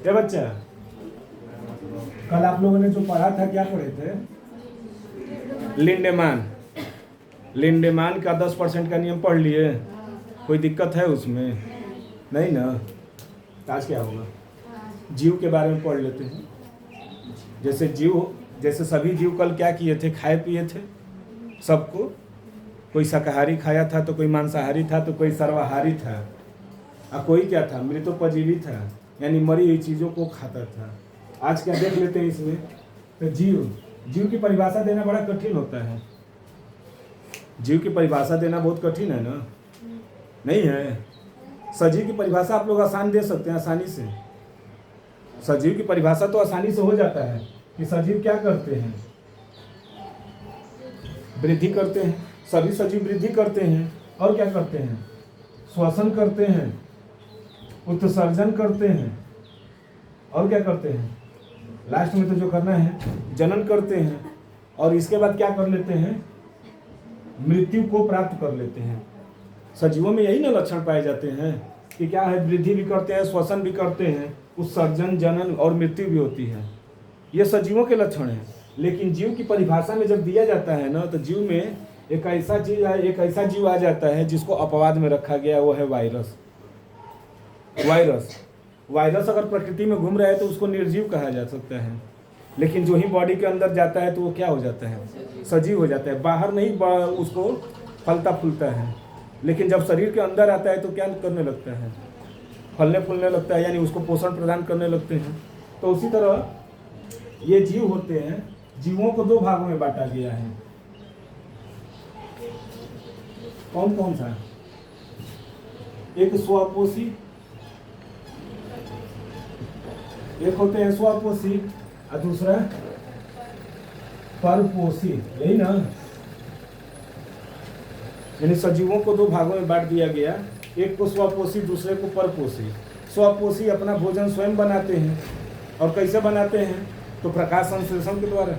ये बच्चा, कल आप लोगों ने जो पढ़ा था क्या पढ़े थे? लिंडेमान का 10% का नियम पढ़ लिए? कोई दिक्कत है उसमें? नहीं ना। आज क्या होगा, जीव के बारे में पढ़ लेते हैं। जैसे सभी जीव कल क्या किए थे, खाए पिए थे सबको। कोई शाकाहारी खाया था तो कोई मांसाहारी था तो कोई सर्वाहारी था, और कोई क्या था, मृतोपजीवी था, यानी मरी हुई चीज़ों को खाता था। आज क्या देख लेते हैं इसमें, तो जीव की परिभाषा देना बड़ा कठिन होता है। जीव की परिभाषा देना बहुत कठिन है ना, नहीं है? सजीव की परिभाषा आप लोग आसान दे सकते हैं, आसानी से। सजीव की परिभाषा तो आसानी से हो जाता है कि सजीव क्या करते हैं, वृद्धि करते हैं। सभी सजीव वृद्धि करते हैं और क्या करते हैं, श्वसन करते हैं, उत्सर्जन करते हैं, और क्या करते हैं, लास्ट में तो जो करना है जनन करते हैं, और इसके बाद क्या कर लेते हैं, मृत्यु को प्राप्त कर लेते हैं। सजीवों में यही ना लक्षण पाए जाते हैं कि क्या है, वृद्धि भी करते हैं, श्वसन भी करते हैं, उत्सर्जन, जनन और मृत्यु भी होती है। ये सजीवों के लक्षण हैं। लेकिन जीव की परिभाषा में जब दिया जाता है ना, तो जीव में एक ऐसा जीव आ जाता है जिसको अपवाद में रखा गया, वो है वायरस। वायरस अगर प्रकृति में घूम रहा है तो उसको निर्जीव कहा जा सकता है, लेकिन जो ही बॉडी के अंदर जाता है तो वो क्या हो जाता है, सजीव हो जाता है। बाहर नहीं उसको फलता फूलता है, लेकिन जब शरीर के अंदर आता है तो क्या करने लगता है, फलने फूलने लगता है, यानी उसको पोषण प्रदान करने लगते हैं। तो उसी तरह ये जीव होते हैं। जीवों को 2 भागों में बांटा गया है। कौन कौन सा? एक स्वपोषी, एक होते हैं स्वपोषी, और दूसरा परपोषी, यही ना? यानी सजीवों को 2 भागों में बांट दिया गया, एक को स्वपोषी, दूसरे को परपोषी। स्वपोषी अपना भोजन स्वयं बनाते हैं, और कैसे बनाते हैं, तो प्रकाश संश्लेषण के द्वारा,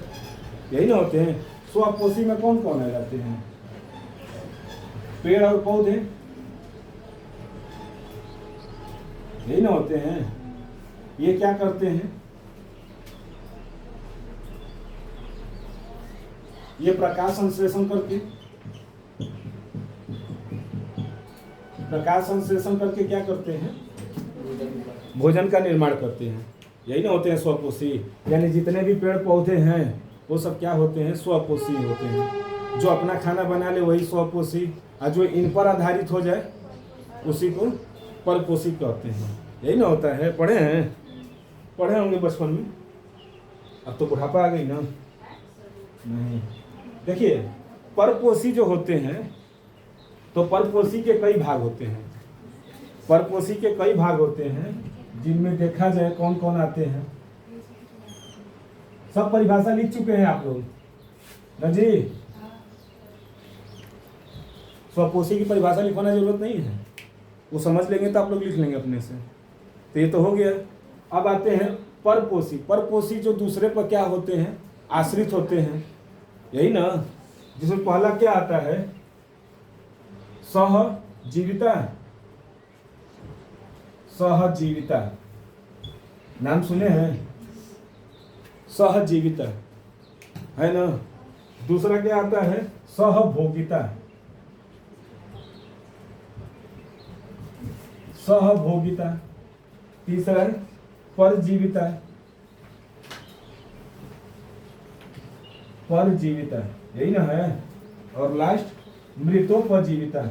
यही ना होते हैं। स्वपोषी में कौन कौन आ जाते हैं, पेड़ और पौधे, यही ना होते हैं। ये क्या करते हैं, ये प्रकाश संश्लेषण करके क्या करते हैं, भोजन का निर्माण करते हैं, यही ना होते हैं स्वपोषी। यानी जितने भी पेड़ पौधे हैं वो सब क्या होते हैं, स्वपोषी होते हैं। जो अपना खाना बना ले वही स्वपोषी, और जो इन पर आधारित हो जाए उसी को परपोषी कहते हैं, यही ना होता है। पढ़े होंगे बचपन में, अब तो बुढ़ापा आ गई ना। नहीं, देखिए परपोषी जो होते हैं, तो परपोषी के कई भाग होते हैं। जिनमें देखा जाए कौन कौन आते हैं, सब परिभाषा लिख चुके हैं आप लोग ना जी। स्वपोषी की परिभाषा लिखवाना जरूरत नहीं है, वो समझ लेंगे तो आप लोग लिख लेंगे अपने से। तो ये तो हो गया। अब आते हैं परपोषी जो दूसरे पर क्या होते हैं, आश्रित होते हैं, यही ना। जिसमें पहला क्या आता है, सहजीविता, नाम सुने हैं, सहजीविता है ना। दूसरा क्या आता है, सहभोगिता, तीसरा है परजीविता, यही ना है। और लास्ट मृतोपजीविता।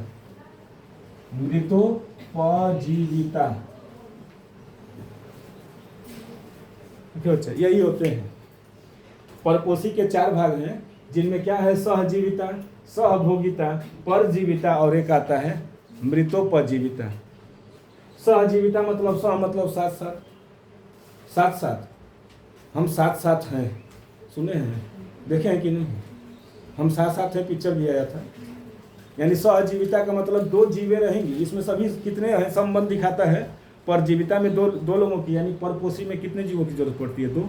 अच्छा, यही होते हैं। परपोषी के 4 भाग हैं, जिनमें क्या है, सहजीविता, सहभोगिता, परजीविता, और एक आता है मृतोपजीविता। सहजीविता मतलब साथ, हम साथ हैं, सुने हैं, देखे हैं कि नहीं, हम साथ हैं, पिक्चर भी आया था। यानी सहजीविता का मतलब 2 जीवें रहेंगी, इसमें सभी कितने हैं संबंध दिखाता है। परजीविता में दो लोगों की, यानी परपोषी में कितने जीवों की जरूरत पड़ती है, 2।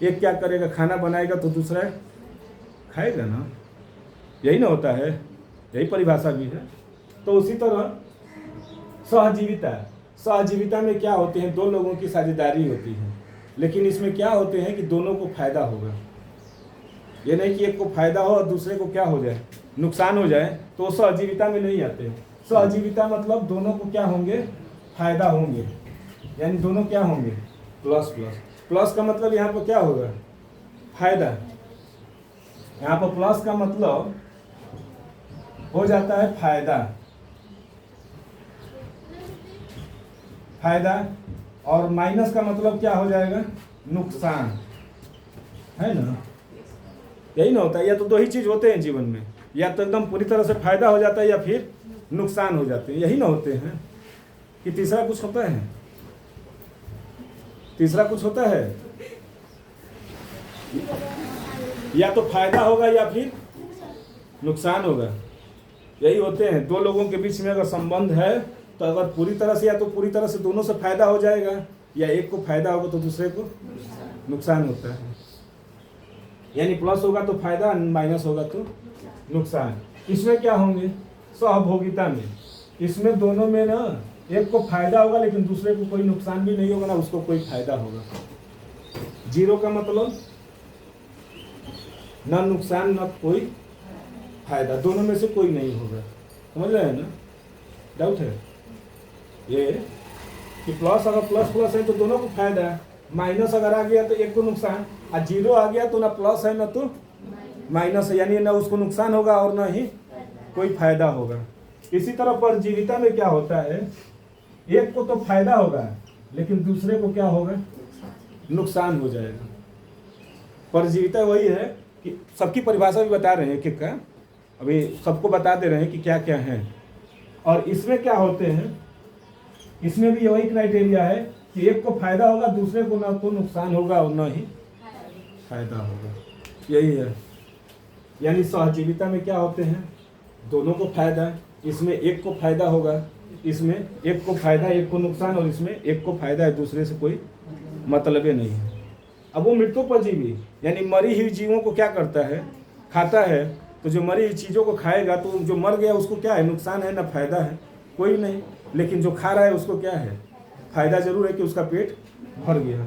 एक क्या करेगा, खाना बनाएगा, तो दूसरा खाएगा ना, यही ना होता है, यही परिभाषा भी है। तो उसी तरह सहजीविता में क्या होते हैं, दो लोगों की साझेदारी होती है, लेकिन इसमें क्या होते हैं कि दोनों को फायदा होगा। ये नहीं कि एक को फायदा हो और दूसरे को क्या हो जाए, नुकसान हो जाए, तो वो सहजीविता में नहीं आते। सहजीविता मतलब दोनों को क्या होंगे, फायदा होंगे, यानी दोनों क्या होंगे, प्लस प्लस। प्लस का मतलब यहाँ पर क्या होगा, फायदा। यहाँ पर प्लस का मतलब हो जाता है फायदा, फायदा, और माइनस का मतलब क्या हो जाएगा, नुकसान, है ना। यही ना होता है, या तो दो ही चीज होते हैं जीवन में, या तो एकदम पूरी तरह से फायदा हो जाता है या फिर नुकसान हो जाते हैं, यही ना होते हैं। कि तीसरा कुछ होता है, तीसरा कुछ होता है, या तो फायदा होगा या फिर नुकसान होगा, यही होते हैं। दो लोगों के बीच में अगर संबंध है तो अगर पूरी तरह से, या तो पूरी तरह से दोनों से फायदा हो जाएगा, या एक को फायदा होगा तो दूसरे को नुकसान होता है। यानी प्लस होगा तो फायदा, माइनस होगा तो नुकसान। इसमें क्या होंगे, सहभोगिता में, इसमें दोनों में ना एक को फायदा होगा लेकिन दूसरे को कोई नुकसान भी नहीं होगा, ना उसको कोई फायदा होगा। जीरो का मतलब ना नुकसान ना कोई फायदा, दोनों में से कोई नहीं होगा। समझ रहे हैं ना, डाउट है ये कि प्लस अगर प्लस प्लस है तो दोनों को फायदा है, माइनस अगर आ गया तो एक को नुकसान, और जीरो आ गया तो ना प्लस है ना तो माइनस है, यानी ना उसको नुकसान होगा और ना ही कोई फायदा होगा। इसी तरह परजीविता में क्या होता है, एक को तो फायदा होगा लेकिन दूसरे को क्या होगा, नुकसान हो जाएगा। परजीविता वही है कि सबकी परिभाषा भी बता रहे हैं एक एक का, अभी सबको बता दे रहे हैं कि क्या क्या है। और इसमें क्या होते हैं, इसमें भी वही क्राइटेरिया है कि एक को फायदा होगा, दूसरे को ना तो नुकसान होगा और ना ही फायदा होगा, यही है। यानी सहजीविता में क्या होते हैं, दोनों को फायदा, इसमें एक को फायदा होगा, इसमें एक को फायदा एक को नुकसान, और इसमें एक को फायदा है, दूसरे से कोई मतलब ही नहीं है। अब वो मृत्योपजीवी यानी मरी हुई जीवों को क्या करता है, खाता है, तो जो मरी हुई चीज़ों को खाएगा तो जो मर गया उसको क्या है, नुकसान है ना फायदा है, कोई नहीं। लेकिन जो खा रहा है उसको क्या है, फायदा जरूर है कि उसका पेट भर गया।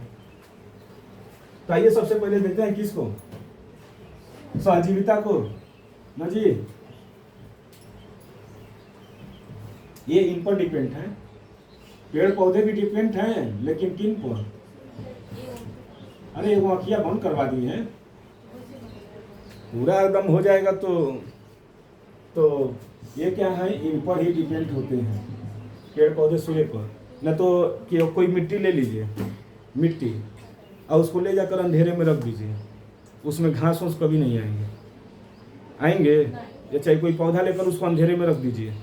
तो आइए सबसे पहले देखते हैं किसको, सहजीविता को ना जी। ये इन पर डिपेंड है, पेड़ पौधे भी डिपेंड हैं, लेकिन किन पर, अरे वो आँखियाँ बंद करवा दी हैं, पूरा एकदम हो जाएगा तो ये क्या है, इन पर ही डिपेंड होते हैं, पेड़ पौधे सूर्य पर। न तो कि कोई मिट्टी ले लीजिए, मिट्टी, और उसको ले जाकर अंधेरे में रख दीजिए, उसमें घास फूस कभी नहीं आएंगे, आएंगे? या चाहे कोई पौधा लेकर उसको अंधेरे में रख दीजिए,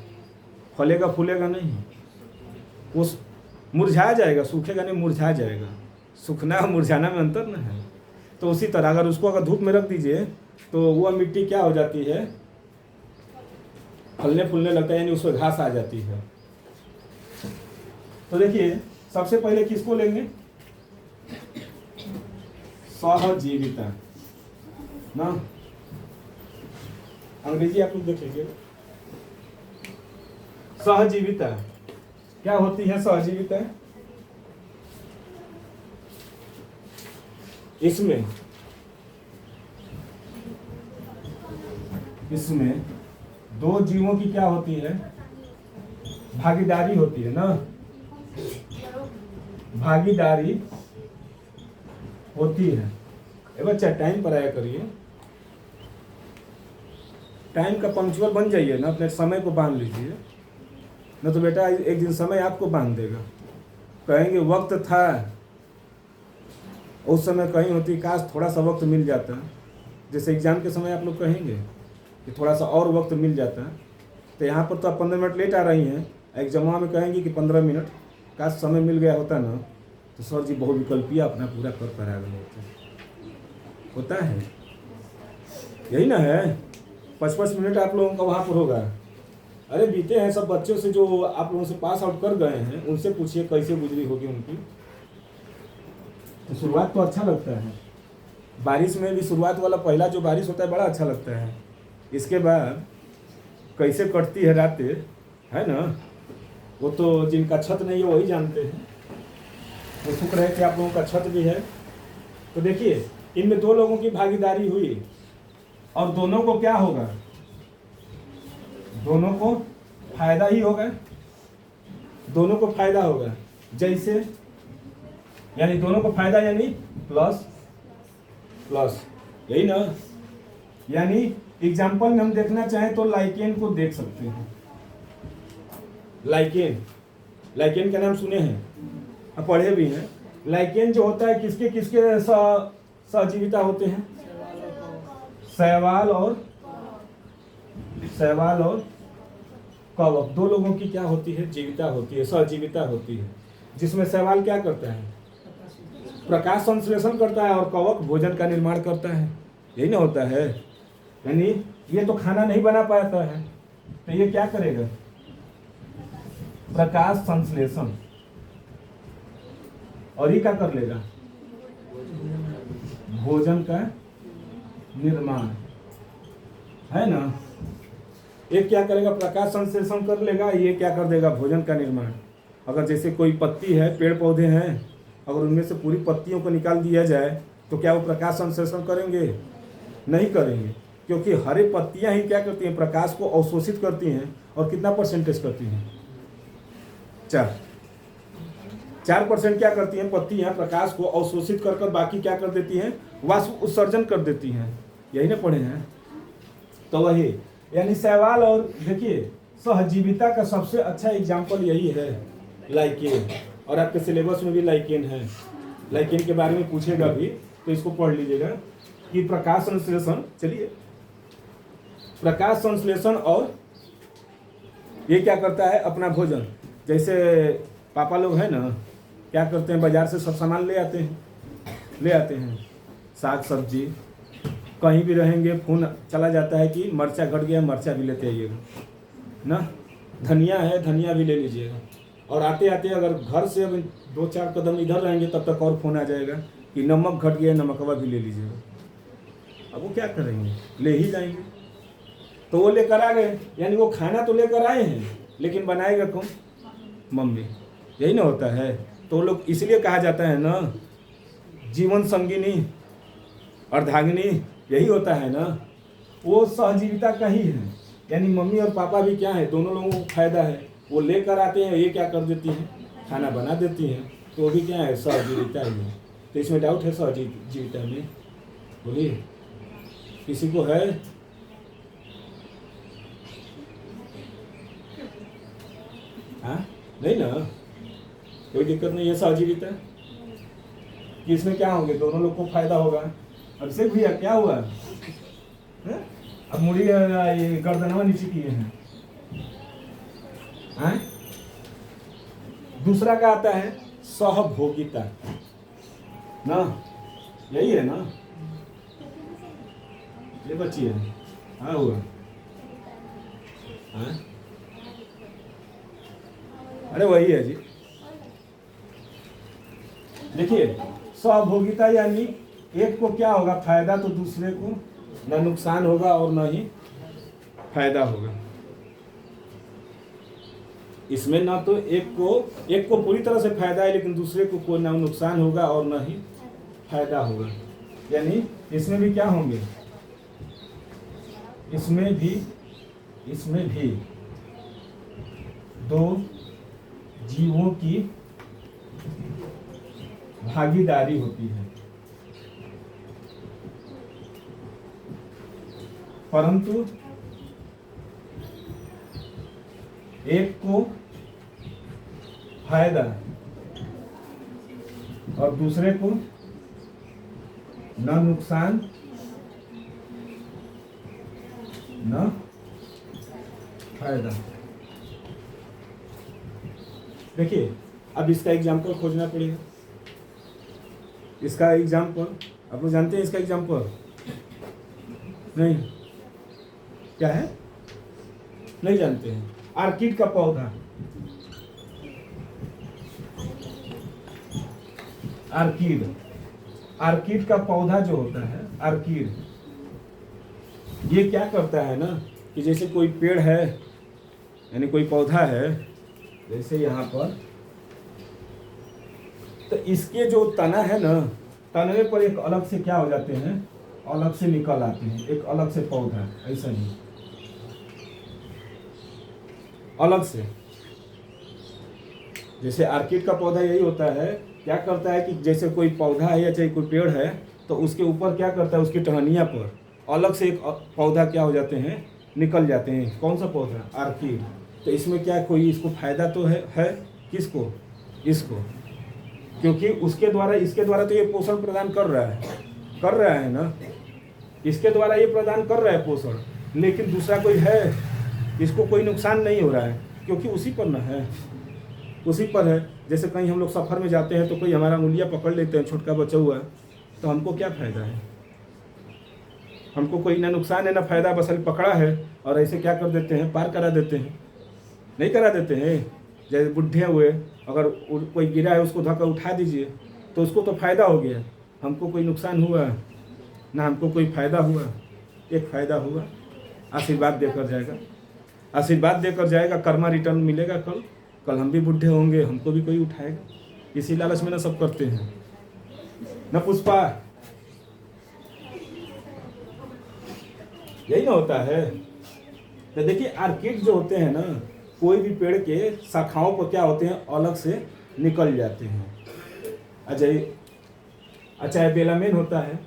फलेगा फूलेगा नहीं, वो मुरझा जाएगा, सूखेगा नहीं, मुरझा जाएगा। सूखना और मुरझाना में अंतर ना है। तो उसी तरह अगर उसको अगर धूप में रख दीजिए तो वह मिट्टी क्या हो जाती है, फलने फूलने लगता है, यानी उसमें घास आ जाती है। तो देखिए सबसे पहले किसको लेंगे, सहजीविता ना, अंग्रेजी आप लोग देख लीजिए। सहजीविता क्या होती है, सहजीविता इसमें दो जीवों की क्या होती है, भागीदारी होती है ना, भागीदारी होती है। बच्चा टाइम पर आया करिए, टाइम का पंक्चुअल बन जाइए ना, अपने समय को बांध लीजिए, न तो बेटा एक दिन समय आपको बांध देगा। कहेंगे वक्त था, उस समय कहीं होती, काश थोड़ा सा वक्त मिल जाता, जैसे एग्जाम के समय आप लोग कहेंगे कि थोड़ा सा और वक्त मिल जाता, तो यहाँ पर तो आप 15 मिनट लेट आ रही हैं, एग्जाम में कहेंगे कि 15 मिनट, काश समय मिल गया होता ना तो सर जी बहुविकल्पीय अपना पूरा कर पा रहे होता है, यही ना है। 5-5 मिनट आप लोगों का वहाँ पर होगा। अरे बीते हैं सब बच्चों से जो आप लोगों से पास आउट कर गए हैं, उनसे पूछिए कैसे गुजरी होगी उनकी। तो शुरुआत तो अच्छा लगता है, बारिश में भी शुरुआत वाला पहला जो बारिश होता है बड़ा अच्छा लगता है, इसके बाद कैसे कटती है रातें, है ना, वो तो जिनका छत नहीं है वही जानते हैं। तो शुक्र है कि आप लोगों का छत भी है। तो देखिए इनमें दो लोगों की भागीदारी हुई और दोनों को क्या होगा, दोनों को फायदा ही होगा, दोनों को फायदा होगा। जैसे यानी दोनों को फायदा यानी प्लस प्लस, यही ना। यानी एग्जाम्पल में हम देखना चाहें तो लाइकेन को देख सकते हैं। लाइकेन का नाम सुने हैं, अब पढ़े भी हैं। लाइकेन जो होता है किसके किसके सहजीविता होते हैं, शैवाल और कवक, दो लोगों की क्या होती है, जीविता होती है, सहजीविता होती है। जिसमें शैवाल क्या करता है, प्रकाश संश्लेषण करता है और कवक भोजन का निर्माण करता है, यही ना होता है। यानी ये तो खाना नहीं बना पाता है तो ये क्या करेगा, प्रकाश संश्लेषण, और ये क्या कर लेगा, भोजन का निर्माण, है ना। एक क्या करेगा, प्रकाश संश्लेषण कर लेगा, ये क्या कर देगा, भोजन का निर्माण। अगर जैसे कोई पत्ती है, पेड़ पौधे हैं, अगर उनमें से पूरी पत्तियों को निकाल दिया जाए तो क्या वो प्रकाश संश्लेषण करेंगे, नहीं करेंगे, क्योंकि हरे पत्तियां ही क्या करती हैं, प्रकाश को अवशोषित करती हैं। और कितना परसेंटेज करती हैं, 4% क्या करती हैं पत्तियां, प्रकाश को अवशोषित कर कर बाकी क्या कर देती हैं, वाष्प उत्सर्जन कर देती हैं, यही ना पढ़े हैं। तो वही यानी शैवाल, और देखिए सहजीविता का सबसे अच्छा एग्जाम्पल यही है लाइकेन। और आपके सिलेबस में भी लाइकेन है, लाइकेन के बारे में पूछेगा भी तो इसको पढ़ लीजिएगा कि प्रकाश संश्लेषण, चलिए प्रकाश संश्लेषण, और ये क्या करता है, अपना भोजन। जैसे पापा लोग हैं ना, क्या करते हैं, बाजार से सब सामान ले आते हैं, साग सब्जी, कहीं भी रहेंगे फोन चला जाता है कि मरचा घट गया, मरचा भी लेते आइएगा ना, धनिया है, धनिया भी ले लीजिएगा। और आते आते अगर घर से अब 2-4 कदम इधर रहेंगे तब तक और फोन आ जाएगा कि नमक घट गया, नमकवा भी ले लीजिएगा। अब वो क्या करेंगे, ले ही जाएंगे। तो वो लेकर आ गए, यानी वो खाना तो लेकर आए हैं लेकिन बनाएगा कौन, मम्मी, यही ना होता है। तो लोग इसलिए कहा जाता है ना, जीवन संगिनी अर्धांगिनी, यही होता है ना, वो सहजीविता का ही है। यानी मम्मी और पापा भी क्या है, दोनों लोगों को फायदा है, वो लेकर आते हैं, ये क्या कर देती हैं, खाना बना देती हैं, तो वो भी क्या है, सहजीविता ही है। तो इसमें डाउट है सहजीविता में, बोलिए किसी को है, हाँ नहीं ना, कोई दिक्कत नहीं है सहजीविता कि इसमें क्या होंगे, दोनों लोग को फायदा होगा। अभिषेक भैया क्या हुआ है? अब मुड़ी ये गर्दनवा नीचे किए हैं, दूसरा का आता है सहभोगिता ना, यही है ना, ये बच्ची है, हाँ हुआ, हाँ अरे वही है जी। देखिए सहभोगिता यानी एक को क्या होगा, फायदा, तो दूसरे को न नुकसान होगा और न ही फायदा होगा। इसमें ना तो एक को पूरी तरह से फायदा है लेकिन दूसरे को कोई ना नुकसान होगा और न ही फायदा होगा। यानी इसमें भी क्या होंगे, इसमें भी दो जीवों की भागीदारी होती है, परंतु एक को फायदा और दूसरे को न नुकसान न फायदा। देखिए अब इसका एग्जाम्पल खोजना पड़ेगा। इसका एग्जाम्पल आप लोग जानते हैं, इसका एग्जाम्पल नहीं, क्या है, नहीं जानते हैं। आर्किड का पौधा, आर्किड का पौधा जो होता है, आर्किड, ये क्या करता है ना कि जैसे कोई पेड़ है, यानी कोई पौधा है, जैसे यहाँ पर, तो इसके जो तना है ना, तनवे पर एक अलग से क्या हो जाते हैं, अलग से निकल आते हैं, एक अलग से पौधा, ऐसा ही अलग से। जैसे आर्किड का पौधा यही होता है, क्या करता है कि जैसे कोई पौधा है या चाहे कोई पेड़ है, तो उसके ऊपर क्या करता है, उसकी टहनियाँ पर अलग से एक पौधा क्या हो जाते हैं, निकल जाते हैं। कौन सा पौधा, आर्किड। तो इसमें क्या कोई इसको फायदा तो है किसको, इसको, क्योंकि उसके द्वारा, इसके द्वारा तो ये पोषण प्रदान कर रहा है ना, इसके द्वारा ये प्रदान कर रहा है पोषण, लेकिन दूसरा कोई है, इसको कोई नुकसान नहीं हो रहा है, क्योंकि उसी पर ना है, उसी पर है। जैसे कहीं हम लोग सफ़र में जाते हैं तो कोई हमारा उंगलियां पकड़ लेते हैं, छोटका बच्चा हुआ है, तो हमको क्या फ़ायदा है, हमको कोई ना नुकसान है ना फ़ायदा, बस पकड़ा है और ऐसे क्या कर देते हैं, पार करा देते हैं, नहीं करा देते हैं। जैसे बुढ़े हुए, अगर कोई गिरा है उसको धक्का उठा दीजिए, तो उसको तो फ़ायदा हो गया, हमको कोई नुकसान हुआ ना, हमको कोई फ़ायदा हुआ, एक फ़ायदा हुआ, आशीर्वाद देकर जाएगा, आशीर्वाद देकर जाएगा, कर्मा रिटर्न मिलेगा। कल हम भी बुढ़े होंगे, हमको भी कोई उठाएगा, इसी लालच में ना सब करते हैं ना पुष्पा, यही ना होता है। तो देखिए आर्किड जो होते हैं ना, कोई भी पेड़ के शाखाओं पर क्या होते हैं, अलग से निकल जाते हैं। अच्छा ये बेलामेन होता है,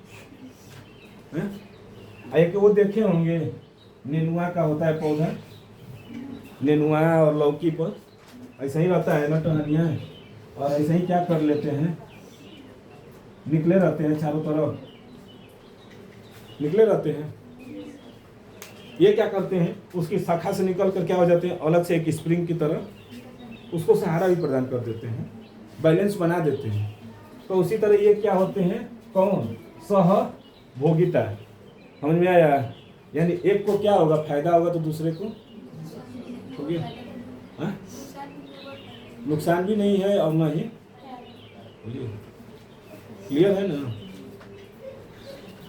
एक वो देखे होंगे, नेनुआ का होता है पौधा, नेनुआ और लौकी पर ऐसा ही रहता है ना टहनियाँ, और ऐसे ही क्या कर लेते हैं, निकले रहते हैं, चारों तरफ निकले रहते हैं। ये क्या करते हैं, उसकी शाखा से निकल कर क्या हो जाते हैं, अलग से एक स्प्रिंग की तरह उसको सहारा भी प्रदान कर देते हैं, बैलेंस बना देते हैं। तो उसी तरह ये क्या होते हैं, कौन, सहभोगिता, समझ में आया। यानी एक को क्या होगा, फायदा होगा तो दूसरे को हो गया, नुकसान भी नहीं है और ना ही, क्लियर है ना।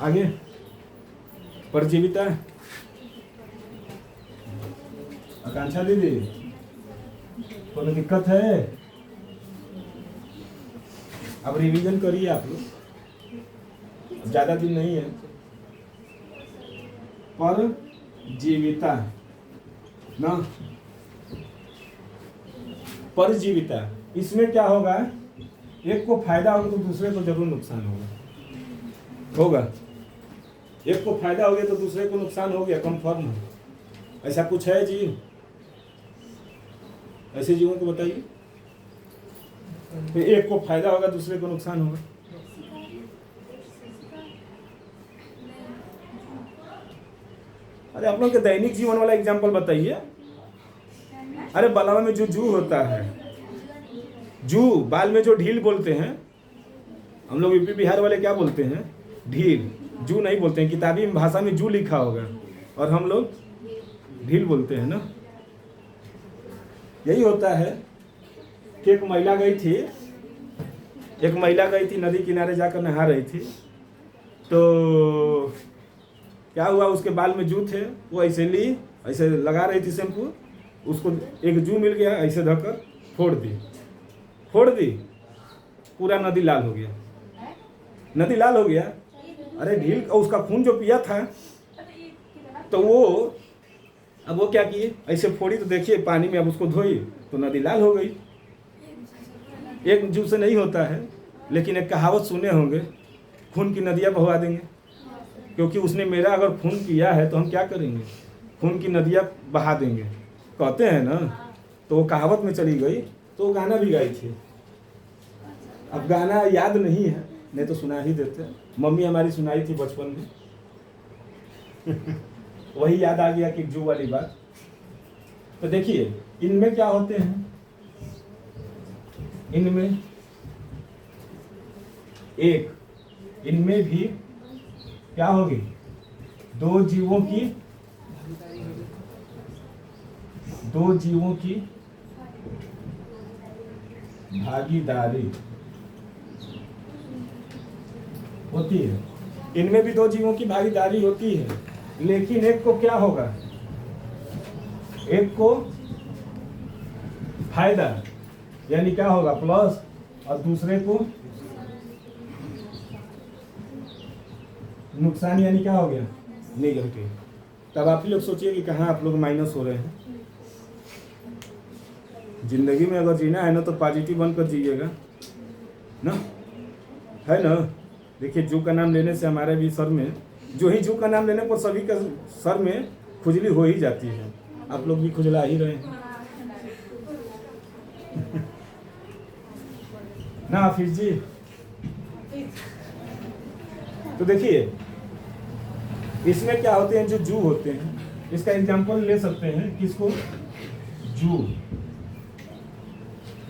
आगे परजीविता, आकांक्षा दीदी कोई दिक्कत है, अब रिवीजन करिए आप लोग, ज्यादा दिन नहीं है। परजीविता ना, परजीविता, इसमें क्या होगा, एक को फायदा होगा तो दूसरे को जरूर नुकसान होगा, एक को फायदा हो गया तो दूसरे को नुकसान हो गया, कंफर्म है। ऐसा कुछ है जीव, ऐसे जीवों को बताइए, तो एक को फायदा होगा दूसरे को नुकसान होगा। अरे आप लोग के दैनिक जीवन वाला एग्जाम्पल बताइए। अरे बलावा में जो जू होता है, जू, बाल में जो ढील बोलते हैं, हम लोग यूपी बिहार वाले क्या बोलते हैं, ढील, जू नहीं बोलते हैं, किताबी भाषा में जू लिखा होगा और हम लोग ढील बोलते हैं ना। यही होता है कि एक महिला गई थी नदी किनारे जाकर नहा रही थी, तो क्या हुआ, उसके बाल में जू थे, वो ऐसे ली, ऐसे लगा रही थी शैम्पू, उसको एक जू मिल गया, ऐसे धोकर फोड़ दी, पूरा नदी लाल हो गया, अरे ढील उसका खून जो पिया था, तो अब वो क्या किए, ऐसे फोड़ी, तो देखिए पानी में अब उसको धोई तो नदी लाल हो गई। एक जू से नहीं होता है, लेकिन एक कहावत सुने होंगे, खून की नदियाँ बहवा देंगे, क्योंकि उसने मेरा अगर खून किया है तो हम क्या करेंगे, खून की नदियाँ बहा देंगे, कहते हैं ना। तो वो कहावत में चली गई, तो वो गाना भी गाई थी। अब गाना याद नहीं है, नहीं तो सुना ही देते, मम्मी हमारी सुनाई थी बचपन में वही याद आ गया कि जू वाली बात। तो देखिए इनमें क्या होते हैं, इनमें भी क्या होगी, दो जीवों की भागीदारी होती है। इनमें भी दो जीवों की भागीदारी होती है, लेकिन एक को क्या होगा, एक को फायदा यानी क्या होगा प्लस, और दूसरे को नुकसान यानी क्या हो गया नेगेटिव। तब आप ही लोग सोचिए कि कहाँ आप लोग माइनस हो रहे हैं। जिंदगी में अगर जीना है ना तो पॉजिटिव बनकर जीइएगा ना, है ना। देखिए जू का नाम लेने से हमारे भी सर में, जो ही जू का नाम लेने पर सभी का सर में खुजली हो ही जाती है। आप लोग भी खुजला ही रहे हैं ना हाफिज जी। तो देखिए इसमें क्या होते हैं, जो जू होते हैं, इसका एग्जांपल ले सकते हैं किसको, जू।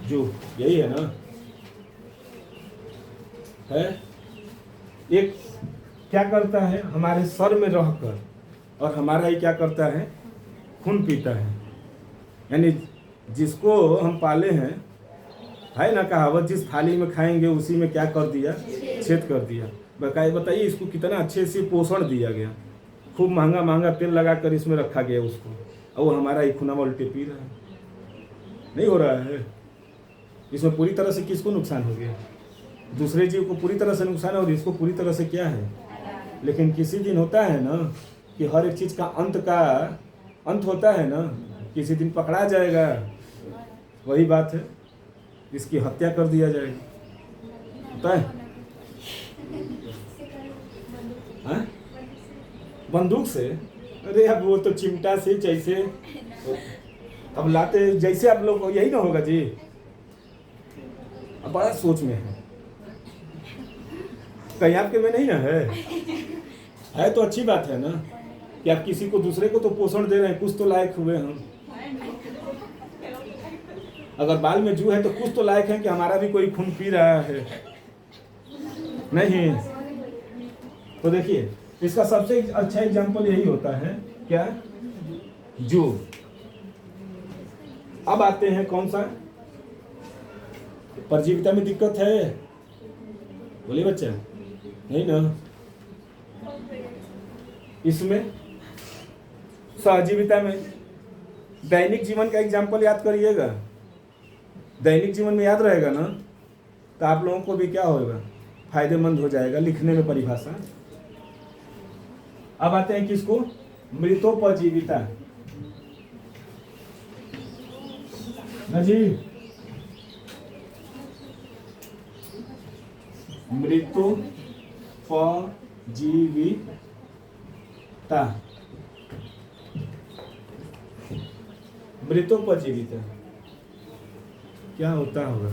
जू यही है ना, है एक क्या करता है हमारे सर में रहकर, और हमारा ही क्या करता है खून पीता है। यानी जिसको हम पाले हैं, है ना कहावत, जिस थाली में खाएंगे उसी में क्या कर दिया, छेद कर दिया। बताइए इसको कितना अच्छे से पोषण दिया गया, खूब महंगा महंगा तेल लगा कर इसमें रखा गया उसको, और वो हमारा ही खूना उल्टे पी रहा है। नहीं हो रहा है। इसमें पूरी तरह से किसको नुकसान हो गया, दूसरे जीव को पूरी तरह से नुकसान है, और इसको पूरी तरह से क्या है। लेकिन किसी दिन होता है ना कि हर एक चीज़ का अंत होता है ना, किसी दिन पकड़ा जाएगा। वही बात है, इसकी हत्या कर दिया जाएगा, होता है हाँ? बंदूक से? अरे अब वो तो चिमटा से, जैसे अब लाते जैसे आप लोग, यही ना होगा जी। अब बड़ा सोच में है, कहीं आपके में नहीं ना है तो अच्छी बात है ना कि आप किसी को, दूसरे को तो पोषण दे रहे हैं, कुछ तो लायक हुए हम। अगर बाल में जू है तो कुछ तो लायक है कि हमारा भी कोई खून पी रहा है, नहीं। तो देखिए इसका सबसे अच्छा एग्जांपल यही होता है, क्या, जू। अब आते हैं कौन सा, परजीविता में दिक्कत है, बोलिए बच्चा, नहीं ना। इसमें सहजीविता में दैनिक जीवन का एग्जाम्पल याद करिएगा। दैनिक जीवन में याद रहेगा ना तो आप लोगों को भी क्या होगा, फायदेमंद हो जाएगा लिखने में परिभाषा। अब आते हैं किसको, मृतोपजीविता ना जी। मृतोपजीविता, मृतोपजीविता क्या होता होगा।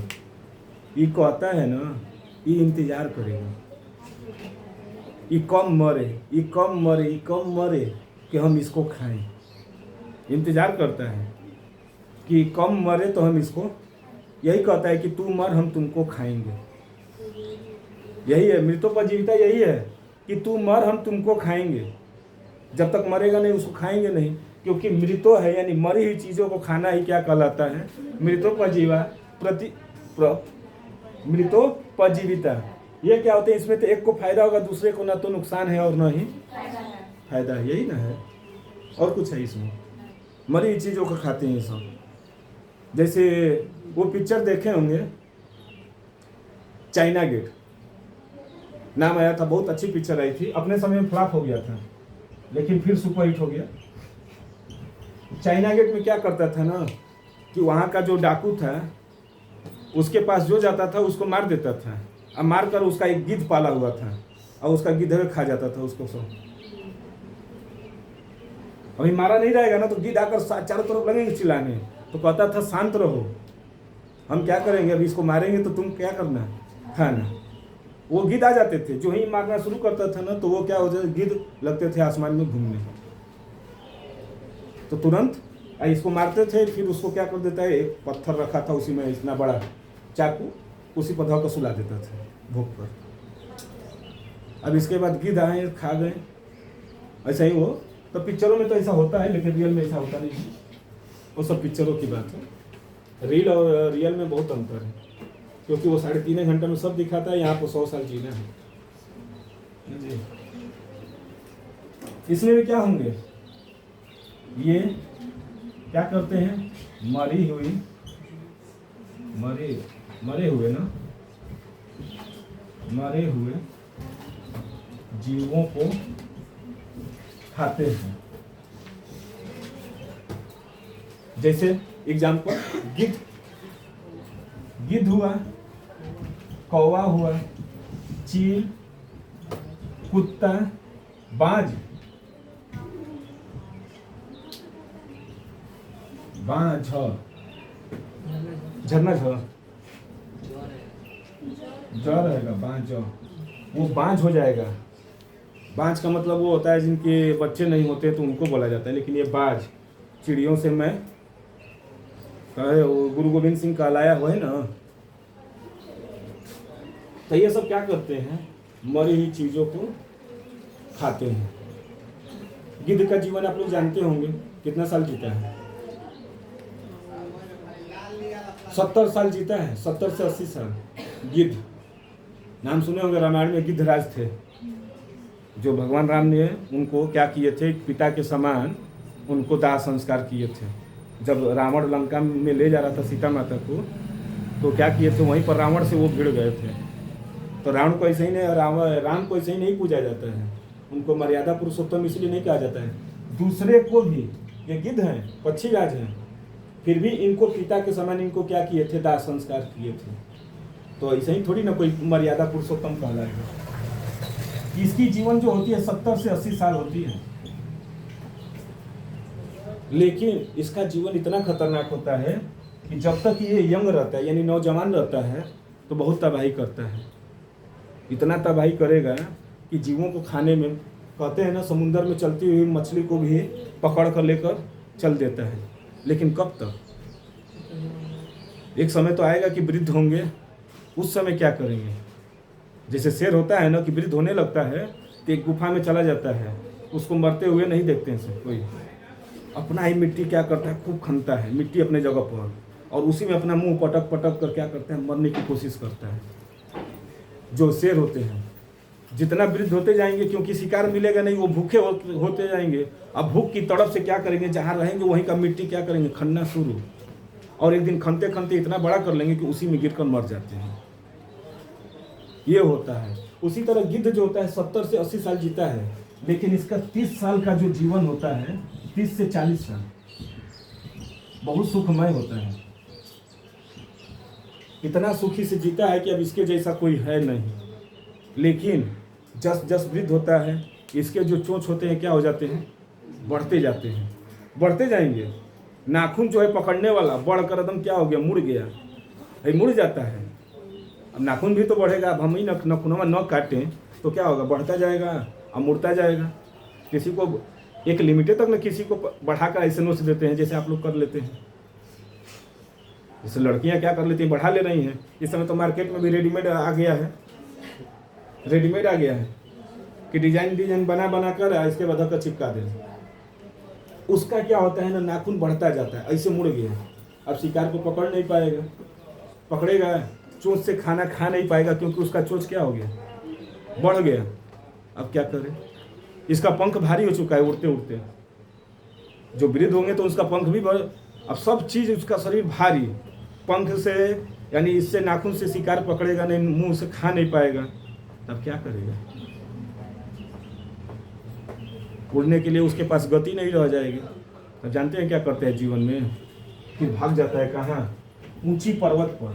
ये कहता है ना, ये इंतजार करेगा, ये कम मरे, ये कम मरे, ये कम मरे कि हम इसको खाएं। इंतजार करता है कि कम मरे तो हम इसको, यही कहता है कि तू मर हम तुमको खाएंगे। यही है मृतोपजीविता, यही है कि तू मर हम तुमको खाएंगे। जब तक मरेगा नहीं उसको खाएंगे नहीं, क्योंकि मृतो है यानी मरी हुई चीज़ों को खाना ही क्या कहलाता है, मृतोपजीवा मृतोपजीविता। ये क्या होते हैं, इसमें तो एक को फायदा होगा, दूसरे को ना तो नुकसान है और ना ही फायदा है, यही ना है। और कुछ है इसमें, मरी हुई चीज़ों को खाते हैं सब। जैसे वो पिक्चर देखे होंगे चाइना गेट नाम आया था, बहुत अच्छी पिक्चर आई थी, अपने समय में फ्लॉप हो गया था लेकिन फिर सुपरहिट हो गया। चाइना गेट में क्या करता था ना कि वहाँ का जो डाकू था उसके पास जो जाता था उसको मार देता था, अब मार कर उसका एक गिद्ध पाला हुआ था और उसका गिद्ध खा जाता था उसको सब। अभी मारा नहीं रहेगा ना तो गिद्ध आकर चारों तरफ लगेंगे चिल्लाने, तो कहता था शांत रहो, हम क्या करेंगे, अभी इसको मारेंगे तो तुम क्या करना, खाना। वो गिद्ध आ जाते थे, जो ही मारना शुरू करता था ना तो वो क्या हो जाता, गिद्ध लगते थे आसमान में घूमने, तो तुरंत इसको मारते थे। फिर उसको क्या कर देता है, एक पत्थर रखा था उसी में इतना बड़ा चाकू, उसी पर धोकर सुला देता था भूख पर। अब इसके बाद गिद्ध आए खा गए, ऐसा ही वो तो पिक्चरों में तो ऐसा होता है लेकिन रियल में ऐसा होता नहीं है, वो सब पिक्चरों की बात है। रील और रियल में बहुत अंतर है, क्योंकि वो 3.5 घंटे में सब दिखाता है, यहाँ पर 100 साल जीना है जी। इसमें भी क्या होंगे, ये क्या करते हैं, मरी हुई मरे मरे हुए ना, मरे हुए जीवों को खाते हैं। जैसे एग्जाम्पल, गिद्ध, गिद्ध हुआ, कौवा हुआ, चील, कुत्ता, बाज, बाज, झरना झ ज रहेगा, बाज, वो बाज हो जाएगा। बाज का मतलब वो होता है जिनके बच्चे नहीं होते तो उनको बोला जाता है, लेकिन ये बाज चिड़ियों से मैं कहे, वो गुरु गोविंद सिंह कहलाया हुआ है ना। तो ये सब क्या करते हैं, मरी हुई चीजों को खाते हैं। गिद्ध का जीवन आप लोग जानते होंगे, कितना साल जीता है? 70 साल जीता है, 70 से 80 साल। गिद्ध नाम सुने होंगे, रामायण में गिद्धराज थे, जो भगवान राम ने उनको क्या किए थे, पिता के समान उनको दाह संस्कार किए थे। जब रावण लंका में ले जा रहा था सीता माता को, तो क्या किए थे, वहीं पर रावण से वो भिड़ गए थे। तो रावण को ऐसे ही नहीं, राम को ऐसे ही नहीं पूजा जाता है, उनको मर्यादा पुरुषोत्तम इसलिए नहीं कहा जाता है। दूसरे को भी, ये गिद्ध हैं, पक्षी राज हैं, फिर भी इनको पिता के समान इनको क्या किए थे, दाह संस्कार किए थे। तो ऐसे ही थोड़ी ना कोई मर्यादा पुरुषोत्तम कहलाएगा। इसकी जीवन जो होती है 70 से 80 साल होती है, लेकिन इसका जीवन इतना खतरनाक होता है कि जब तक ये यंग रहता है, यानी नौजवान रहता है, तो बहुत तबाही करता है। इतना तबाही करेगा कि जीवों को खाने में, कहते हैं ना, समुद्र में चलती हुई मछली को भी पकड़ कर लेकर चल देता है। लेकिन कब तक? एक समय तो आएगा कि वृद्ध होंगे, उस समय क्या करेंगे? जैसे शेर होता है ना कि वृद्ध होने लगता है तो एक गुफा में चला जाता है, उसको मरते हुए नहीं देखते हैं कोई, अपना ही मिट्टी क्या करता है, खूब खनता है मिट्टी अपने जगह पर, और उसी में अपना मुंह पटक पटक कर क्या करता है, मरने की कोशिश करता है। जो शेर होते हैं जितना वृद्ध होते जाएंगे, क्योंकि शिकार मिलेगा नहीं, वो भूखे होते जाएंगे। अब भूख की तड़प से क्या करेंगे, जहाँ रहेंगे वहीं का मिट्टी क्या करेंगे, खनना शुरू, और एक दिन खनते खनते इतना बड़ा कर लेंगे कि उसी में गिरकर मर जाते हैं। ये होता है। उसी तरह गिद्ध जो होता है 70 से 80 साल जीता है, लेकिन इसका 30 साल का जो जीवन होता है, 30 से 40 साल बहुत सुखमय होता है। इतना सुखी से जीता है कि अब इसके जैसा कोई है नहीं। लेकिन जस जस वृद्ध होता है, इसके जो चोंच होते हैं क्या हो जाते हैं, बढ़ते जाते हैं, बढ़ते जाएंगे। नाखून जो है पकड़ने वाला बढ़कर एकदम क्या हो गया, मुड़ गया, मुड़ जाता है। अब नाखून भी तो बढ़ेगा। अब हम ही नखूनवा न काटें तो क्या होगा, बढ़ता जाएगा, अब मुड़ता जाएगा। किसी को एक लिमिटेड तक न किसी को बढ़ाकर ऐसे नोच देते हैं, जैसे आप लोग कर लेते हैं। जैसे लड़कियां क्या कर लेती हैं, बढ़ा ले रही हैं। इस समय तो मार्केट में भी रेडीमेड आ गया है, रेडीमेड आ गया है कि डिजाइन बना बना कर इसके बाद का चिपका दे। उसका क्या होता है ना, नाखून बढ़ता जाता है, ऐसे मुड़ गया। अब शिकार को पकड़ नहीं पाएगा, पकड़ेगा चोंच से खाना खा नहीं पाएगा, क्योंकि उसका चोंच क्या हो गया, बढ़ गया। अब क्या करें, इसका पंख भारी हो चुका है उड़ते उड़ते। जो वृद्ध होंगे तो उसका पंख भी अब सब चीज उसका शरीर भारी, पंख से यानी इससे नाखून से शिकार पकड़ेगा नहीं, मुंह से खा नहीं पाएगा, तब क्या करेगा? उड़ने के लिए उसके पास गति नहीं रह जाएगी। तो जानते हैं क्या करते हैं जीवन में, फिर भाग जाता है कहाँ, ऊंची पर्वत पर,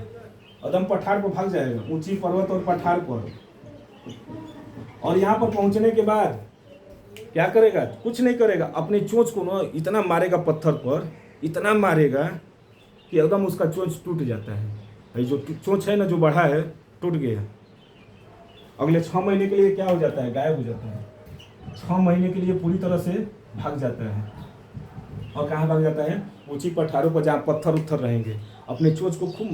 एकदम पठार पर भाग जाएगा, ऊंची पर्वत और पठार पर। और यहाँ पर पहुंचने के बाद क्या करेगा, कुछ नहीं करेगा, अपनी चोंच को ना इतना मारेगा पत्थर पर, इतना मारेगा कि एकदम उसका चोंच टूट जाता है। जो चोंच है ना जो बढ़ा है, टूट गया। अगले 6 महीने के लिए क्या हो जाता है, गायब हो जाता है। 6 महीने के लिए पूरी तरह से भाग जाता है। और कहाँ भाग जाता है, ऊंची पठारों पर जहाँ पत्थर उत्थर रहेंगे। अपने चोंच को खूब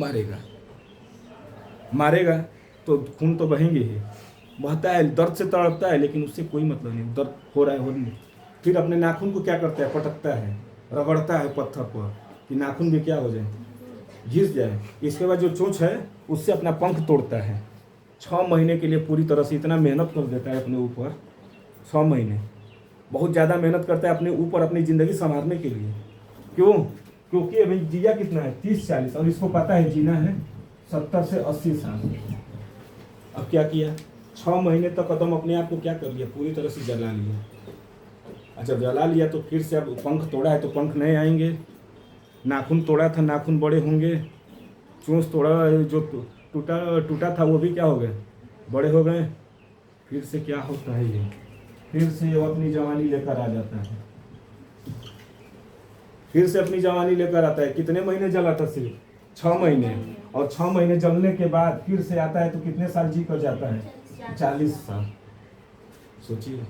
मारेगा तो खून तो बहेंगे ही, बहता है, दर्द से तड़पता है, लेकिन उससे कोई मतलब नहीं, दर्द हो रहा है हो नहीं। फिर अपने नाखून को क्या करता है, पटकता है, रगड़ता है पत्थर पर कि नाखून भी क्या हो जाए, घिस जाए। इसके बाद जो चोंच है उससे अपना पंख तोड़ता है। 6 महीने के लिए पूरी तरह से इतना मेहनत कर देता है अपने ऊपर। 6 महीने बहुत ज़्यादा मेहनत करता है अपने ऊपर, अपनी ज़िंदगी संवारने के लिए। क्यों? क्योंकि अभी जिया कितना है 30-40, और इसको पता है जीना है 70 से 80 साल। अब क्या किया, 6 महीने तक कदम अपने आप को क्या कर लिया, पूरी तरह से जला लिया। अच्छा जला लिया तो फिर से अब पंख तोड़ा है तो पंख नए आएंगे, नाखून तोड़ा था नाखून बड़े होंगे, चोंच तोड़ा जो टूटा था वो भी क्या हो गए, बड़े हो गए। फिर से क्या होता है ये, फिर से वो अपनी जवानी लेकर आ जाता है, फिर से अपनी जवानी लेकर आता है। कितने महीने जला था, सिर्फ 6 महीने, और 6 महीने जलने के बाद फिर से आता है तो कितने साल जी कर जाता है, 40 साल। सोचिए,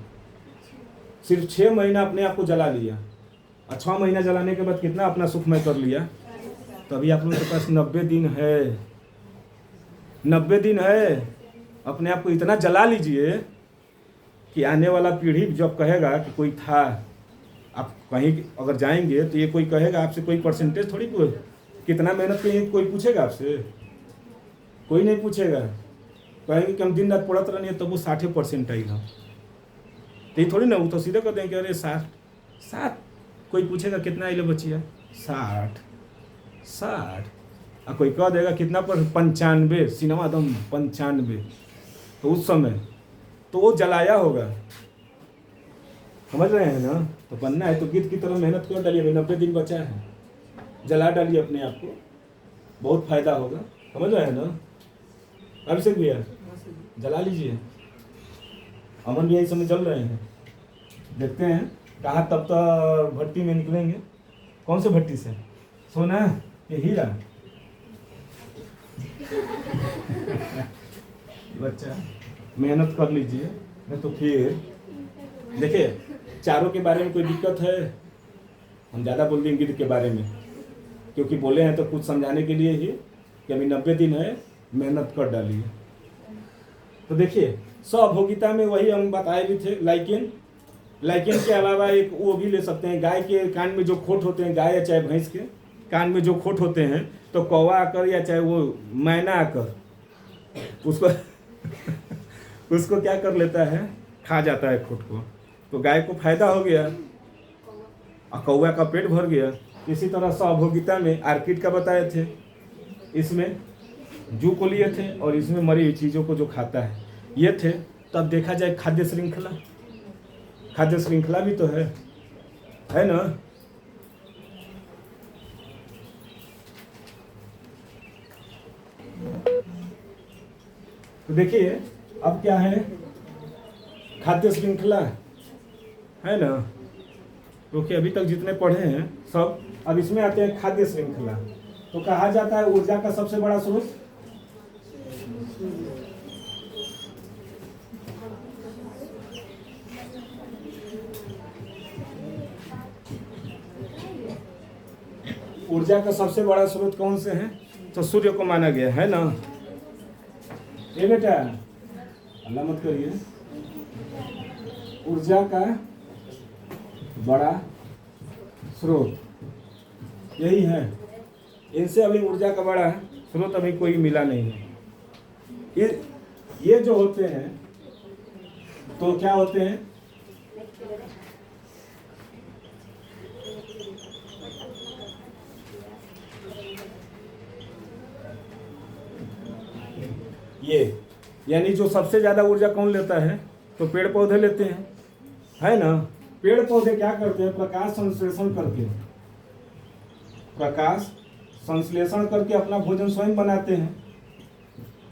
सिर्फ 6 महीना अपने आप को जला लिया, और 6 महीना जलाने के बाद कितना अपना सुखमय कर लिया। तो अभी आप लोगों के पास 90 दिन है, 90 दिन है। अपने आप को इतना जला लीजिए कि आने वाला पीढ़ी जब कहेगा कि कोई था, आप कहीं अगर जाएंगे तो ये कोई कहेगा आपसे, कोई परसेंटेज थोड़ी कितना मेहनत किए कोई पूछेगा आपसे, कोई नहीं पूछेगा। कहेंगे कि हम दिन रात पढ़ते रहने तब वो 60% आएगा, तो ये थोड़ी ना, वो तो सीधे कर देंगे अरे 60। कोई पूछेगा कितना आइले बचिया, 60। और कोई कह देगा कितना पर 95, सिनेमा दम 95। तो उस समय तो वो जलाया होगा, समझ रहे हैं ना। तो बनना है तो गिद्ध की तरह मेहनत कर डालिए, अभी 90 दिन बचा है, जला डालिए अपने आप को, बहुत फायदा होगा। समझ रहे हैं ना। अभिषेक भैया जला लीजिए, अमन भैया इस समय जल रहे हैं, देखते हैं कहाँ तब तक भट्टी में निकलेंगे। कौन से भट्टी से, सोना ये हीरा बच्चा मेहनत कर लीजिए, नहीं तो फिर देखिए चारों के बारे में कोई दिक्कत है, हम ज़्यादा बोल देंगे गिद्ध के बारे में, क्योंकि बोले हैं तो कुछ समझाने के लिए ही कि अभी 90 दिन है, मेहनत कर डालिए। तो देखिए स्वभोगिता में वही हम बताए भी थे, लाइकेन के अलावा एक वो भी ले सकते हैं, गाय के कान में जो खोट होते हैं, गाय या चाहे भैंस के कान में जो खोट होते हैं, तो कौवा आकर या चाहे वो मैना आकर उसको उसको क्या कर लेता है, खा जाता है खोट को, तो गाय को फायदा हो गया और कौवा का पेट भर गया। इसी तरह स्वभोगिता में आर्किड का बताए थे, इसमें जू को लिए थे और इसमें मरी हुई चीज़ों को जो खाता है ये थे। तो अब देखा जाए खाद्य श्रृंखला भी तो है ना। तो देखिए अब क्या है, खाद्य श्रृंखला है ना, क्योंकि अभी तक जितने पढ़े हैं सब, अब इसमें आते हैं खाद्य श्रृंखला। तो कहा जाता है ऊर्जा का सबसे बड़ा स्रोत कौन से हैं, तो सूर्य को माना गया है ना। ये बेटा अल्लाह मत करिए, ऊर्जा का बड़ा स्रोत यही है, इनसे अभी ऊर्जा का बड़ा स्रोत अभी कोई मिला नहीं है। ये जो होते हैं तो क्या होते हैं, ये यानी जो सबसे ज्यादा ऊर्जा कौन लेता है, तो पेड़ पौधे लेते हैं, है ना। पेड़ पौधे क्या करते हैं, प्रकाश संश्लेषण करके अपना भोजन स्वयं बनाते हैं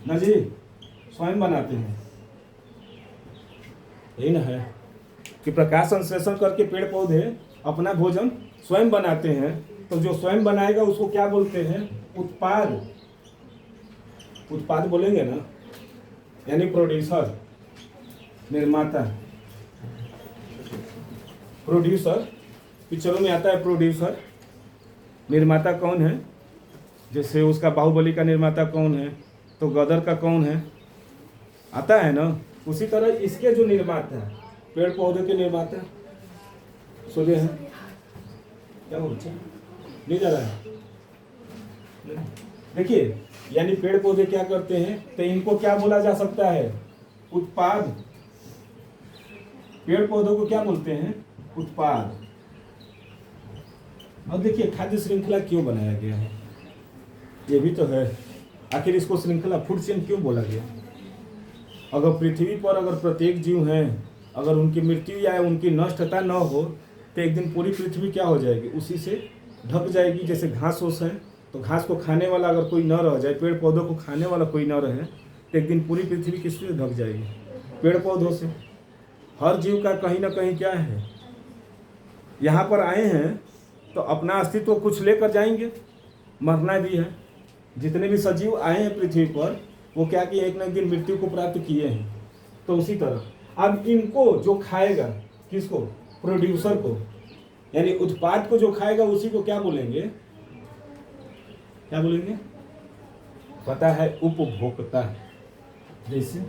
ना जी, स्वयं बनाते हैं, यही ना है कि प्रकाश संश्लेषण करके पेड़ पौधे अपना भोजन स्वयं बनाते हैं। तो जो स्वयं बनाएगा उसको क्या बोलते हैं, उत्पाद बोलेंगे ना, यानी प्रोड्यूसर, निर्माता। पिक्चरों में आता है प्रोड्यूसर, निर्माता कौन है, जैसे उसका बाहुबली का निर्माता कौन है, तो गदर का कौन है, आता है ना। उसी तरह इसके जो निर्माता है, पेड़ पौधे के निर्माता सोचे हैं, क्या बोलते हैं, नहीं जा रहा है। देखिए यानी पेड़ पौधे क्या करते हैं, तो इनको क्या बोला जा सकता है, उत्पाद। पेड़ पौधों को क्या बोलते हैं, उत्पाद। और देखिए खाद्य श्रृंखला क्यों बनाया गया है, ये भी तो है। आखिर इसको श्रृंखला फूड चेन क्यों बोला गया? अगर पृथ्वी पर अगर प्रत्येक जीव हैं, अगर उनकी मृत्यु या उनकी नष्टता न हो तो एक दिन पूरी पृथ्वी क्या हो जाएगी, उसी से ढक जाएगी। जैसे घास ओस है तो घास को खाने वाला अगर कोई न रह जाए, पेड़ पौधों को खाने वाला कोई न रहे तो एक दिन पूरी पृथ्वी किससे ढक जाएगी? पेड़ पौधों से। हर जीव का कहीं ना कहीं क्या है, यहाँ पर आए हैं तो अपना अस्तित्व कुछ लेकर जाएंगे, मरना भी है। जितने भी सजीव आए हैं पृथ्वी पर वो क्या कि एक न एक दिन मृत्यु को प्राप्त किए हैं। तो उसी तरह अब इनको जो खाएगा, किसको? प्रोड्यूसर को, यानी उत्पाद को जो खाएगा उसी को क्या बोलेंगे? क्या बोलेंगे? पता है, उपभोक्ता। जैसे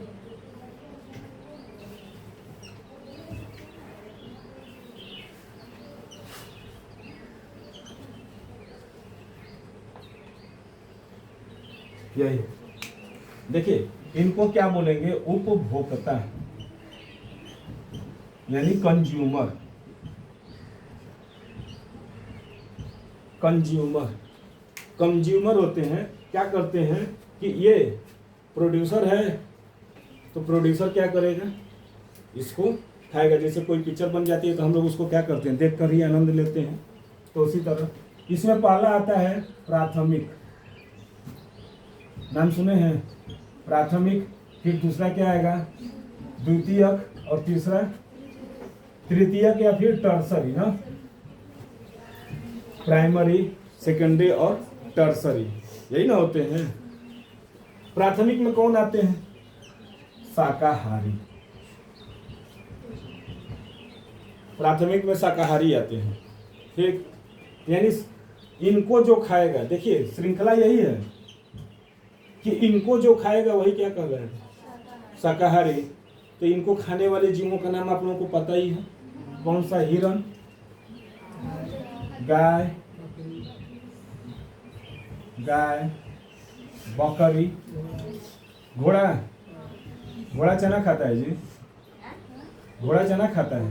यही देखिए, इनको क्या बोलेंगे? उपभोक्ता, यानी कंज्यूमर। कंज्यूमर होते हैं, क्या करते हैं कि ये प्रोड्यूसर है तो प्रोड्यूसर क्या करेगा? इसको खाएगा। जैसे कोई पिक्चर बन जाती है तो हम लोग उसको क्या करते हैं? देख कर ही आनंद लेते हैं। तो उसी तरह इसमें पहला आता है प्राथमिक, नाम सुने हैं? प्राथमिक। फिर दूसरा क्या आएगा? द्वितीयक। और तीसरा तृतीयक या फिर टर्सरी ना, प्राइमरी, सेकेंडरी और टर्सरी, यही ना होते हैं। प्राथमिक में कौन आते हैं? शाकाहारी। प्राथमिक में शाकाहारी आते हैं। ठीक, यानी इनको जो खाएगा, देखिए श्रृंखला यही है कि इनको जो खाएगा वही क्या कर रहा है? शाकाहारी। तो इनको खाने वाले जीवों का नाम आप लोगों को पता ही है। कौन सा? हिरण, गाय, बकरी, घोड़ा। घोड़ा चना खाता है जी, घोड़ा चना खाता है।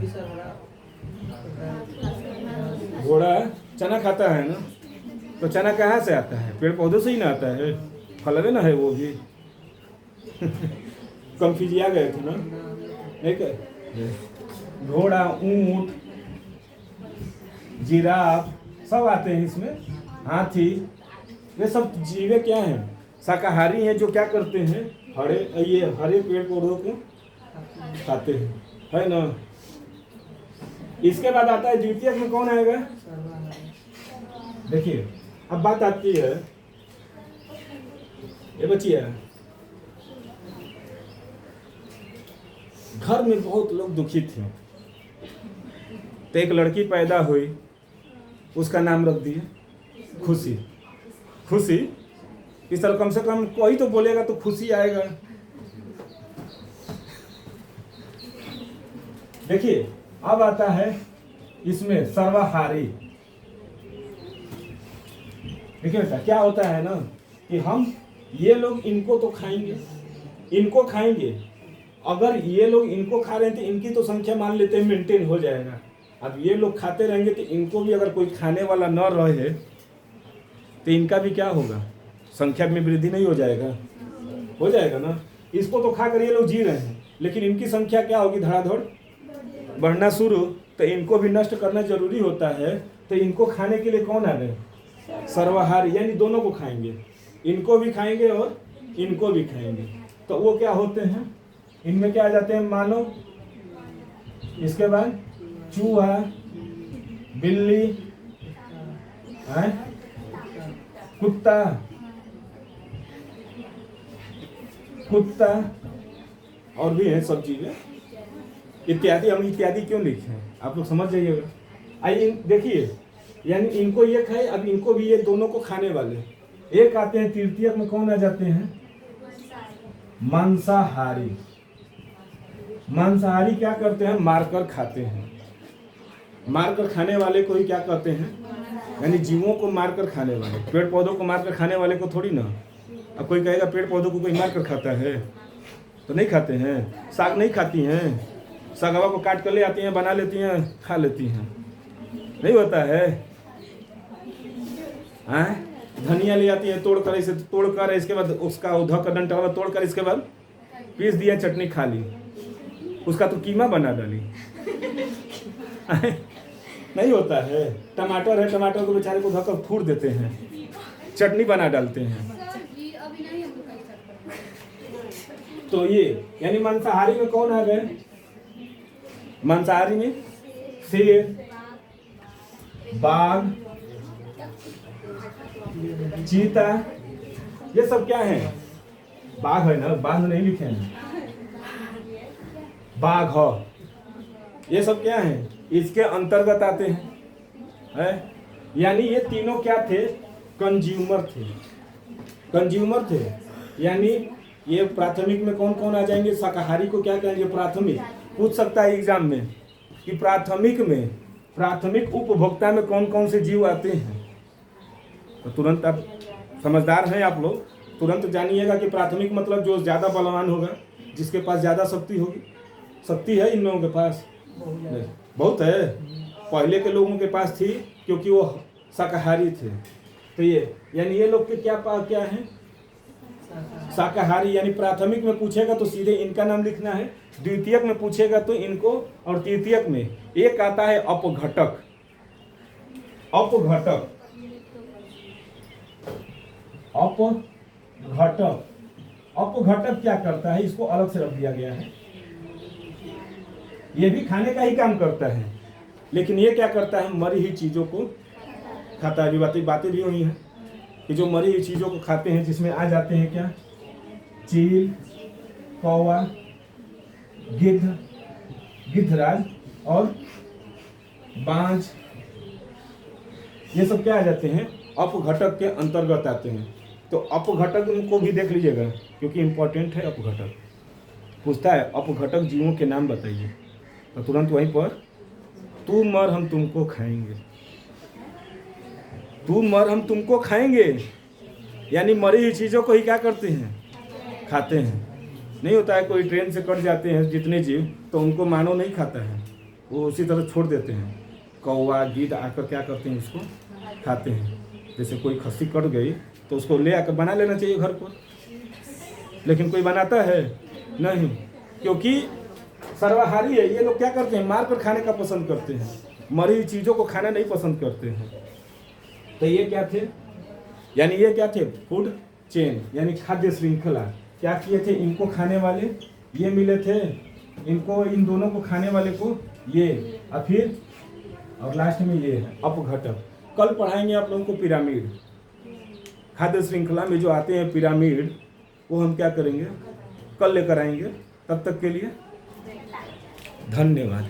घोड़ा चना खाता है ना, तो चना कहाँ से आता है? पेड़ पौधों से ही ना आता है, फलवे ना है वो भी। कंफ्यूजिया गए थे ना, एक घोड़ा, ऊंट, जिराफ सब आते हैं इसमें, हाथी। ये सब जीवे क्या हैं? शाकाहारी हैं, जो क्या करते हैं? हरे पेड़ पौधों को खाते हैं, है ना। इसके बाद आता है द्वितीयक में कौन आएगा? देखिए अब बात आती है, ये बचिए, घर में बहुत लोग दुखी थे तो एक लड़की पैदा हुई, उसका नाम रख दिए खुशी। खुशी, इस तरह कम से कम कोई तो बोलेगा तो खुशी आएगा। देखिए अब आता है इसमें सर्वाहारी। देखिए बेटा क्या होता है ना कि हम ये लोग इनको तो खाएंगे, इनको खाएंगे। अगर ये लोग इनको खा रहे हैं तो इनकी तो संख्या मान लेते हैं मेंटेन हो जाएगा। अब ये लोग खाते रहेंगे तो इनको भी अगर कोई खाने वाला न रहे तो इनका भी क्या होगा? संख्या में वृद्धि नहीं हो जाएगा? हो जाएगा ना। इसको तो खा कर ये लोग जी रहे हैं, लेकिन इनकी संख्या क्या होगी? धड़ाधड़ बढ़ना शुरू। तो इनको भी नष्ट करना जरूरी होता है। तो इनको खाने के लिए कौन आ गए? सर्वाहारी, यानी दोनों को खाएंगे, इनको भी खाएंगे और इनको भी खाएंगे। तो वो क्या होते हैं? इनमें क्या आ जाते हैं? मानव, इसके बाद चूहा, बिल्ली, कुत्ता और भी है सब चीजें इत्यादि। हम इत्यादि क्यों लिखे हैं आप लोग समझ जाइएगा। आइए देखिए, यानी इनको ये खाए, अब इनको भी, ये दोनों को खाने वाले। एक आते हैं तृतीयक में, कौन आ जाते हैं? मांसाहारी। मांसाहारी क्या करते हैं? मारकर खाते हैं। मारकर खाने वाले को ही क्या कहते हैं? यानी जीवों को मारकर खाने वाले। पेड़ पौधों को मारकर खाने वाले को थोड़ी ना। अब कोई कहेगा पेड़ पौधों को कोई मारकर खाता है? तो नहीं खाते हैं। साग नहीं खाती हैं? सागवा को काट कर ले आती हैं, बना लेती हैं, खा लेती हैं, नहीं होता है? धनिया ले आती है तोड़कर, इसे तोड़कर इसके बाद उसका उधो का डंठल तोड़कर इसके बाद पीस दिया, चटनी खा ली, उसका तो कीमा बना डाली। नहीं होता है। टमाटर है, टमाटर को बेचारे को धोकर फूड़ देते हैं, चटनी बना डालते हैं। तो ये यानी मांसाहारी में कौन आ गए? मांसाहारी में शेर, बाघ, चीता, ये सब क्या है? बाघ है ना, बाघ नहीं लिखे हैं, बाघ हो, ये सब क्या है? इसके अंतर्गत आते हैं, है? यानी ये तीनों क्या थे? कंज्यूमर थे। कंज्यूमर थे यानी ये प्राथमिक में कौन कौन आ जाएंगे? शाकाहारी को क्या कहेंगे? प्राथमिक। पूछ सकता है एग्जाम में कि प्राथमिक उपभोक्ता में कौन कौन से जीव आते हैं। तो तुरंत आप समझदार हैं आप लोग, तुरंत जानिएगा कि प्राथमिक मतलब जो ज़्यादा बलवान होगा, जिसके पास ज़्यादा शक्ति होगी। शक्ति है इन लोगों के पास? नहीं, बहुत है। पहले के लोगों के पास थी क्योंकि वो शाकाहारी थे। तो ये यानी ये लोग के क्या है? शाकाहारी। यानी प्राथमिक में पूछेगा तो सीधे इनका नाम लिखना है, द्वितीयक में पूछेगा तो इनको, और तृतीयक में एक आता है अपघटक। अपघटक अपघटक क्या करता है? इसको अलग से रख दिया गया है। ये भी खाने का ही काम करता है, लेकिन ये क्या करता है? मरी हुई चीजों को खाता है। बातें भी हुई हैं कि जो मरी हुई चीजों को खाते हैं, जिसमें आ जाते हैं क्या? चील, कौवा, गिद्धराज और बाज, ये सब क्या आ जाते हैं? अपघटक के अंतर्गत आते हैं। तो अपघटक को भी देख लीजिएगा क्योंकि इंपॉर्टेंट है। अपघटक पूछता है अपघटक जीवों के नाम बताइए, तो तुरंत वहीं पर तू मर हम तुमको खाएंगे, तू मर हम तुमको खाएंगे। यानी मरी हुई चीज़ों को ही क्या करते हैं? खाते हैं। नहीं होता है कोई ट्रेन से कट जाते हैं जितने जीव, तो उनको मानव नहीं खाता है, वो उसी तरह छोड़ देते हैं। कौवा, गिद्ध आकर क्या करते हैं? उसको खाते हैं। जैसे कोई खस्सी कट गई तो उसको ले आकर बना लेना चाहिए घर पर, लेकिन कोई बनाता है नहीं, क्योंकि सर्वाहारी है। ये लोग क्या करते हैं? मार कर खाने का पसंद करते हैं, मरी हुई चीज़ों को खाना नहीं पसंद करते हैं। तो ये क्या थे? यानी ये क्या थे? फूड चेन, यानी खाद्य श्रृंखला। क्या किए थे? इनको खाने वाले ये मिले थे, इनको, इन दोनों को खाने वाले को ये, और फिर और लास्ट में ये है अपघटक। कल पढ़ाएंगे आप लोगों को पिरामिड। खाद्य श्रृंखला में जो आते हैं पिरामिड, वो हम क्या करेंगे? कल लेकर आएंगे। तब तक के लिए धन्यवाद।